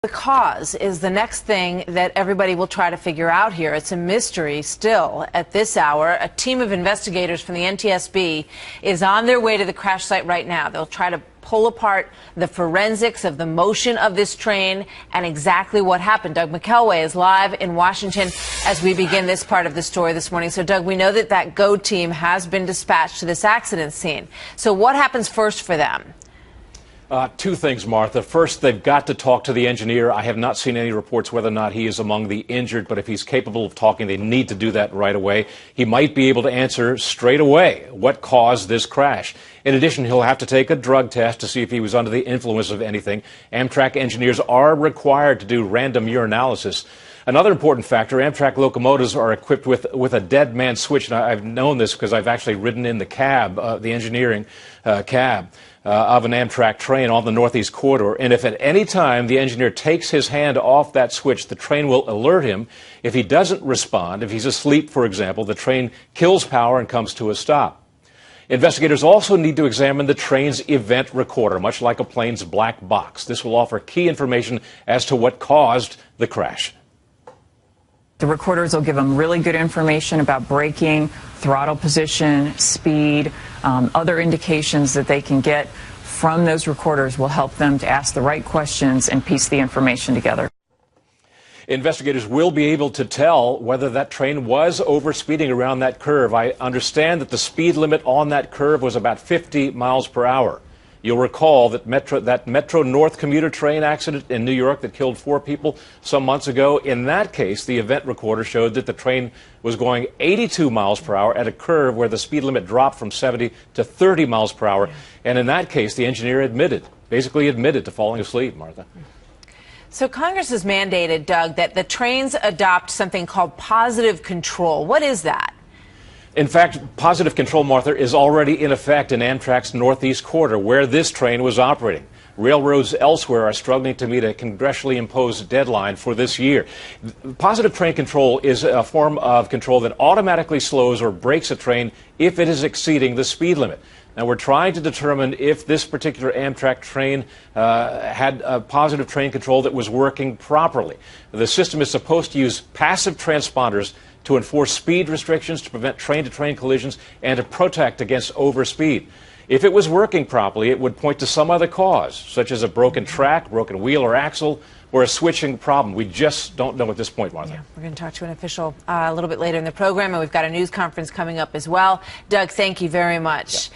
The cause is the next thing that everybody will try to figure out here. It's a mystery still at this hour. A team of investigators from the NTSB is on their way to the crash site right now. They'll try to pull apart the forensics of the motion of this train and exactly what happened. Doug McElway is live in Washington as we begin this part of the story this morning. So, Doug, we know that that GO team has been dispatched to this accident scene. So what happens first for them? Two things, Martha. First, they've got to talk to the engineer. I have not seen any reports whether or not he is among the injured, but if he's capable of talking, they need to do that right away. He might be able to answer straight away what caused this crash. In addition, he'll have to take a drug test to see if he was under the influence of anything. Amtrak engineers are required to do random urinalysis. Another important factor, Amtrak locomotives are equipped with a dead man switch. And I've known this because I've actually ridden in the cab, the engineering cab of an Amtrak train on the Northeast Corridor. And if at any time the engineer takes his hand off that switch, the train will alert him. If he doesn't respond, if he's asleep, for example, the train kills power and comes to a stop. Investigators also need to examine the train's event recorder, much like a plane's black box. This will offer key information as to what caused the crash. The recorders will give them really good information about braking, throttle position, speed, other indications that they can get from those recorders will help them to ask the right questions and piece the information together. Investigators will be able to tell whether that train was overspeeding around that curve. I understand that the speed limit on that curve was about 50 miles per hour. You'll recall that Metro North commuter train accident in New York that killed 4 people some months ago. In that case, the event recorder showed that the train was going 82 miles per hour at a curve where the speed limit dropped from 70 to 30 miles per hour. And in that case, the engineer basically admitted to falling asleep, Martha. So Congress has mandated, Doug, that the trains adopt something called positive control. What is that? In fact, positive control, Martha, is already in effect in Amtrak's Northeast Corridor, where this train was operating. Railroads elsewhere are struggling to meet a congressionally imposed deadline for this year. Positive train control is a form of control that automatically slows or brakes a train if it is exceeding the speed limit. Now, we're trying to determine if this particular Amtrak train had a positive train control that was working properly. The system is supposed to use passive transponders to enforce speed restrictions, to prevent train-to-train collisions, and to protect against overspeed. If it was working properly, it would point to some other cause, such as a broken track, broken wheel or axle, or a switching problem. We just don't know at this point, Martha. Yeah, we're going to talk to an official a little bit later in the program, and we've got a news conference coming up as well. Doug, thank you very much. Yeah.